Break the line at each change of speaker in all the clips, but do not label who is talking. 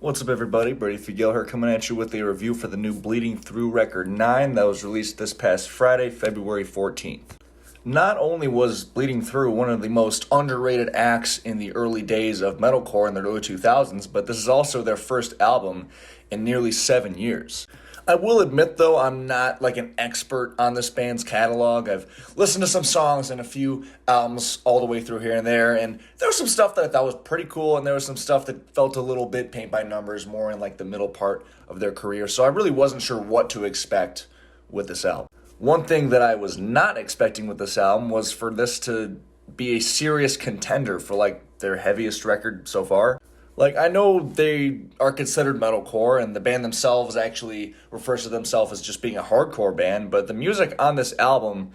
What's up, everybody? Brady Figuel here, coming at you with a review for the new Bleeding Through Record 9 that was released this past Friday, February 14th. Not only was Bleeding Through one of the most underrated acts in the early days of metalcore in the early 2000s, but this is also their first album in nearly 7 years. I will admit, though, I'm not like an expert on this band's catalog. I've listened to some songs and a few albums all the way through here and there was some stuff that I thought was pretty cool, and there was some stuff that felt a little bit paint by numbers, more in like the middle part of their career, so I really wasn't sure what to expect with this album. One thing that I was not expecting with this album was for this to be a serious contender for like their heaviest record so far. Like, I know they are considered metalcore, and the band themselves actually refers to themselves as just being a hardcore band, but the music on this album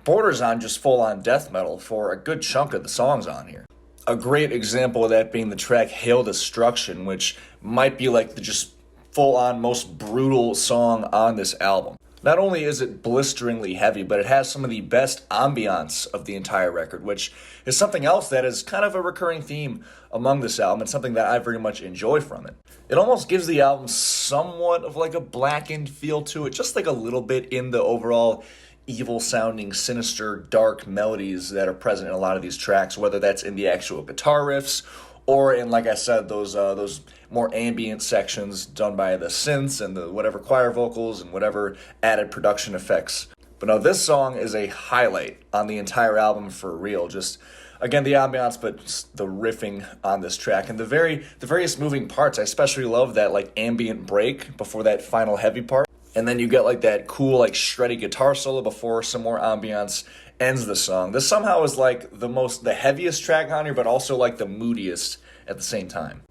borders on just full-on death metal for a good chunk of the songs on here. A great example of that being the track Hail Destruction, which might be like the just full-on most brutal song on this album. Not only is it blisteringly heavy, but it has some of the best ambiance of the entire record, which is something else that is kind of a recurring theme among this album and something that I very much enjoy from it. It almost gives the album somewhat of like a blackened feel to it, just like a little bit in the overall evil-sounding, sinister, dark melodies that are present in a lot of these tracks, whether that's in the actual guitar riffs or in, like I said, those more ambient sections done by the synths and the whatever choir vocals and whatever added production effects. But no, this song is a highlight on the entire album for real. Just, again, the ambiance, but just the riffing on this track and the various moving parts. I especially love that like ambient break before that final heavy part. And then you get like that cool like shreddy guitar solo before some more ambiance ends the song. This somehow is like the heaviest track on here, but also like the moodiest at the same time.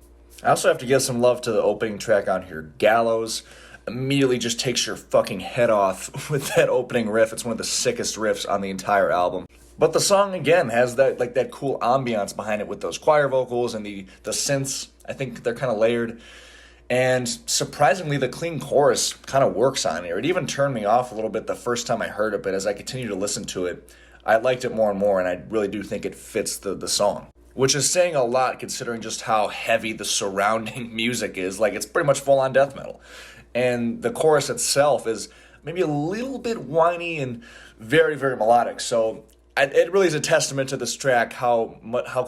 I also have to give some love to the opening track on here, Gallows. Immediately just takes your fucking head off with that opening riff. It's one of the sickest riffs on the entire album. But the song again has that cool ambiance behind it with those choir vocals and the synths. I think they're kind of layered. And surprisingly, the clean chorus kind of works on here. It even turned me off a little bit the first time I heard it, but as I continue to listen to it, I liked it more and more, and I really do think it fits the song. Which is saying a lot considering just how heavy the surrounding music is. Like, it's pretty much full-on death metal. And the chorus itself is maybe a little bit whiny and very, very melodic. So it really is a testament to this track how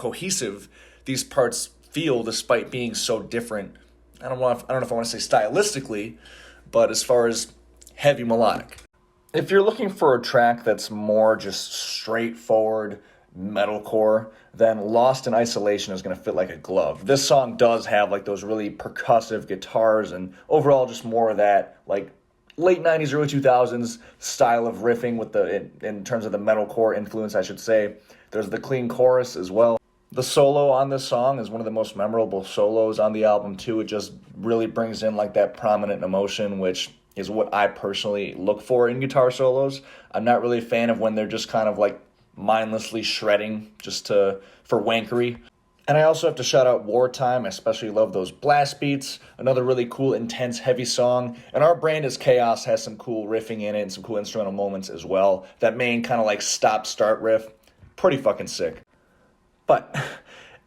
cohesive these parts feel despite being so different. I don't know if I want to say stylistically, but as far as heavy melodic. If you're looking for a track that's more just straightforward metalcore, then Lost in Isolation is going to fit like a glove. This song does have like those really percussive guitars and overall just more of that like late 90s, early 2000s style of riffing with in terms of the metalcore influence, I should say. There's the clean chorus as well. The solo on this song is one of the most memorable solos on the album too. It just really brings in like that prominent emotion, which is what I personally look for in guitar solos. I'm not really a fan of when they're just kind of like mindlessly shredding just for wankery. And I also have to shout out Wartime. I especially love those blast beats. Another really cool, intense, heavy song. And Our Brand is Chaos has some cool riffing in it and some cool instrumental moments as well. That main kind of like stop-start riff, pretty fucking sick. But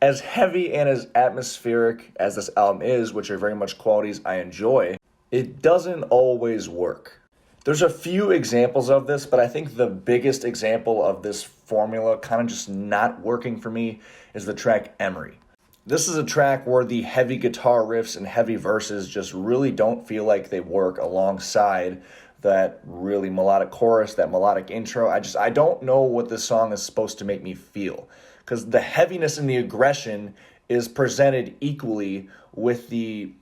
as heavy and as atmospheric as this album is, which are very much qualities I enjoy, it doesn't always work. There's a few examples of this, but I think the biggest example of this formula kind of just not working for me is the track Emery. This is a track where the heavy guitar riffs and heavy verses just really don't feel like they work alongside that really melodic chorus, that melodic intro. I don't know what this song is supposed to make me feel, because the heaviness and the aggression is presented equally with the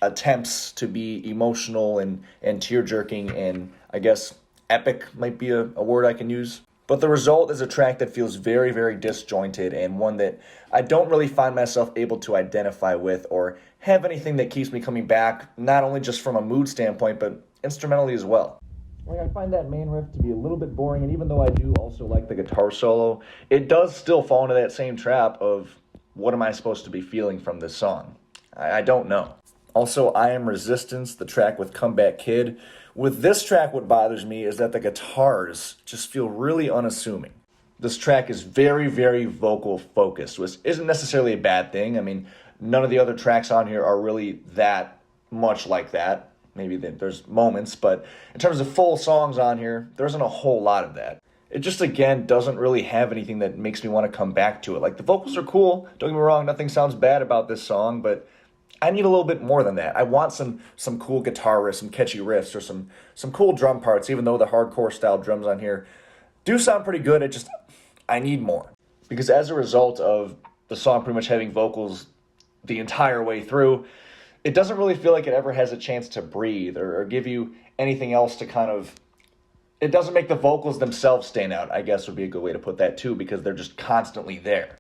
attempts to be emotional and tear-jerking, and I guess epic might be a word I can use. But the result is a track that feels very, very disjointed and one that I don't really find myself able to identify with or have anything that keeps me coming back, not only just from a mood standpoint, but instrumentally as well. Like, I find that main riff to be a little bit boring, and even though I do also like the guitar solo, it does still fall into that same trap of what am I supposed to be feeling from this song? I don't know. Also, I Am Resistance, the track with Comeback Kid. With this track, what bothers me is that the guitars just feel really unassuming. This track is very, very vocal focused, which isn't necessarily a bad thing. I mean, None of the other tracks on here are really that much like that. Maybe there's moments, but in terms of full songs on here, there isn't a whole lot of that. It just, again, doesn't really have anything that makes me want to come back to it. Like, the vocals are cool, don't get me wrong, nothing sounds bad about this song, but I need a little bit more than that. I want some cool guitar riffs, some catchy riffs, or some cool drum parts, even though the hardcore style drums on here do sound pretty good. I need more. Because as a result of the song pretty much having vocals the entire way through, it doesn't really feel like it ever has a chance to breathe or give you anything else to kind of... It doesn't make the vocals themselves stand out, I guess would be a good way to put that too, because they're just constantly there.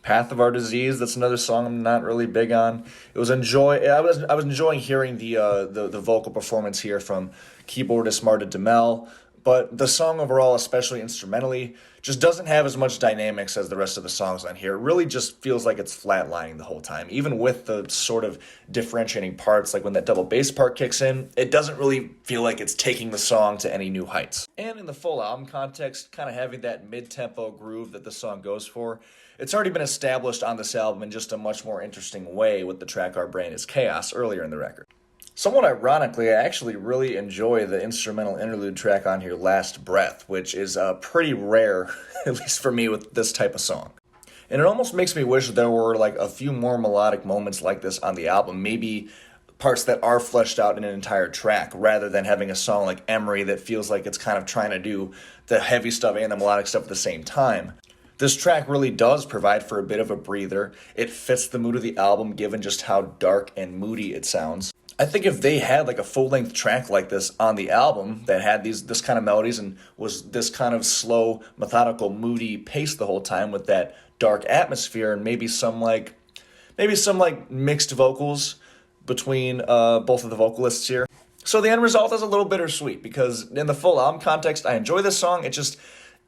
Path of Our Disease, that's another song I'm not really big on. I was enjoying hearing the vocal performance here from keyboardist Marta DeMel, but the song overall, especially instrumentally, just doesn't have as much dynamics as the rest of the songs on here. It really just feels like it's flatlining the whole time. Even with the sort of differentiating parts, like when that double bass part kicks in, it doesn't really feel like it's taking the song to any new heights. And in the full album context, kind of having that mid-tempo groove that the song goes for, it's already been established on this album in just a much more interesting way with the track Our Brain is Chaos earlier in the record. Somewhat ironically, I actually really enjoy the instrumental interlude track on here, Last Breath, which is pretty rare, at least for me, with this type of song. And it almost makes me wish there were like a few more melodic moments like this on the album, maybe parts that are fleshed out in an entire track, rather than having a song like Emery that feels like it's kind of trying to do the heavy stuff and the melodic stuff at the same time. This track really does provide for a bit of a breather. It fits the mood of the album, given just how dark and moody it sounds. I think if they had like a full-length track like this on the album that had this kind of melodies and was this kind of slow, methodical, moody pace the whole time with that dark atmosphere and maybe some mixed vocals between both of the vocalists here. So the end result is a little bittersweet because in the full album context, I enjoy this song. It just...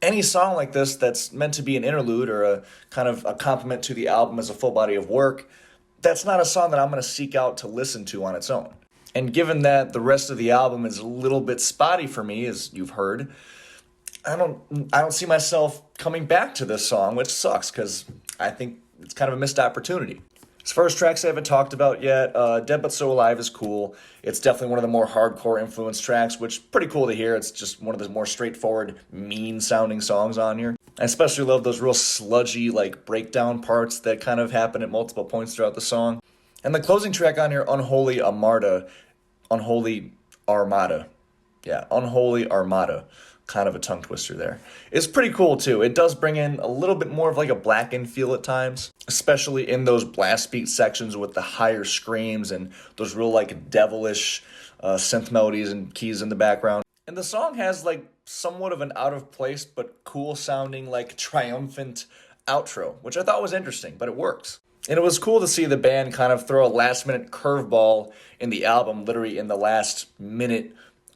Any song like this that's meant to be an interlude or a kind of a compliment to the album as a full body of work, that's not a song that I'm going to seek out to listen to on its own. And given that the rest of the album is a little bit spotty for me, as you've heard, I don't see myself coming back to this song, which sucks because I think it's kind of a missed opportunity. As far as tracks I haven't talked about yet, Dead But So Alive is cool. It's definitely one of the more hardcore influenced tracks, which is pretty cool to hear. It's just one of the more straightforward, mean-sounding songs on here. I especially love those real sludgy, like, breakdown parts that kind of happen at multiple points throughout the song. And the closing track on here, Unholy Armada. Yeah, Unholy Armada. Kind of a tongue twister there. It's pretty cool too. It does bring in a little bit more of like a Blackened feel at times, especially in those blast beat sections with the higher screams and those real like devilish synth melodies and keys in the background. And the song has like somewhat of an out of place but cool sounding like triumphant outro, which I thought was interesting, but it works. And it was cool to see the band kind of throw a last minute curveball in the album, literally in the last minute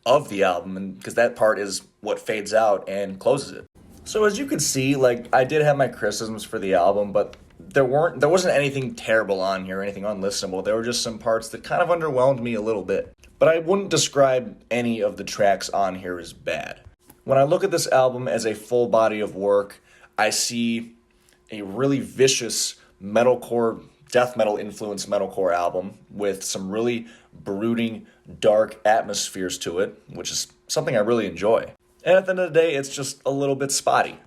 of the album, and because that part is what fades out and closes it. So as you can see, like, I did have my criticisms for the album, but there wasn't anything terrible on here, anything unlistenable. There were just some parts that kind of underwhelmed me a little bit. But I wouldn't describe any of the tracks on here as bad. When I look at this album as a full body of work, I see a really vicious metalcore, death metal influenced metalcore album with some really brooding, dark atmospheres to it, which is something I really enjoy. And at the end of the day, it's just a little bit spotty.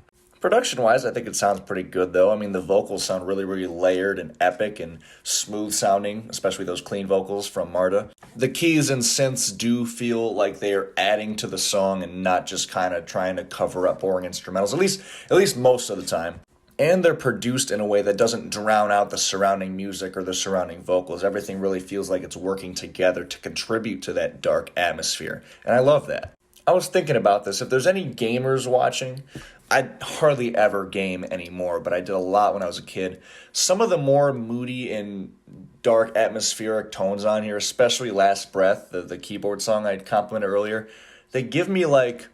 Production-wise, I think it sounds pretty good, though. I mean, the vocals sound really, really layered and epic and smooth-sounding, especially those clean vocals from Marta. The keys and synths do feel like they are adding to the song and not just kind of trying to cover up boring instrumentals, at least most of the time. And they're produced in a way that doesn't drown out the surrounding music or the surrounding vocals. Everything really feels like it's working together to contribute to that dark atmosphere. And I love that. I was thinking about this. If there's any gamers watching, I hardly ever game anymore, but I did a lot when I was a kid. Some of the more moody and dark atmospheric tones on here, especially Last Breath, the keyboard song I complimented earlier, they give me like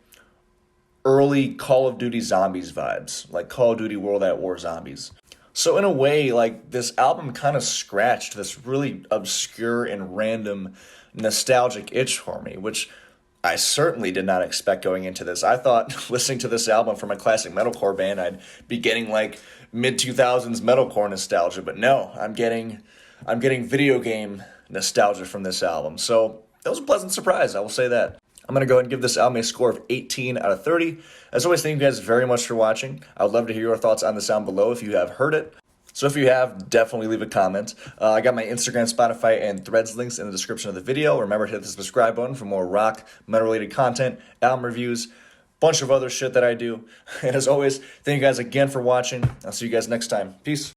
early Call of Duty Zombies vibes, like Call of Duty World at War Zombies. So in a way, like, this album kind of scratched this really obscure and random nostalgic itch for me, which I certainly did not expect going into this. I thought listening to this album from a classic metalcore band, I'd be getting like mid-2000s metalcore nostalgia, but no, I'm getting I'm getting video game nostalgia from this album. So that was a pleasant surprise, I will say that. I'm going to go ahead and give this album a score of 18 out of 30. As always, thank you guys very much for watching. I would love to hear your thoughts on this album below if you have heard it. So if you have, definitely leave a comment. I got my Instagram, Spotify, and Threads links in the description of the video. Remember to hit the subscribe button for more rock, metal-related content, album reviews, bunch of other shit that I do. And as always, thank you guys again for watching. I'll see you guys next time. Peace.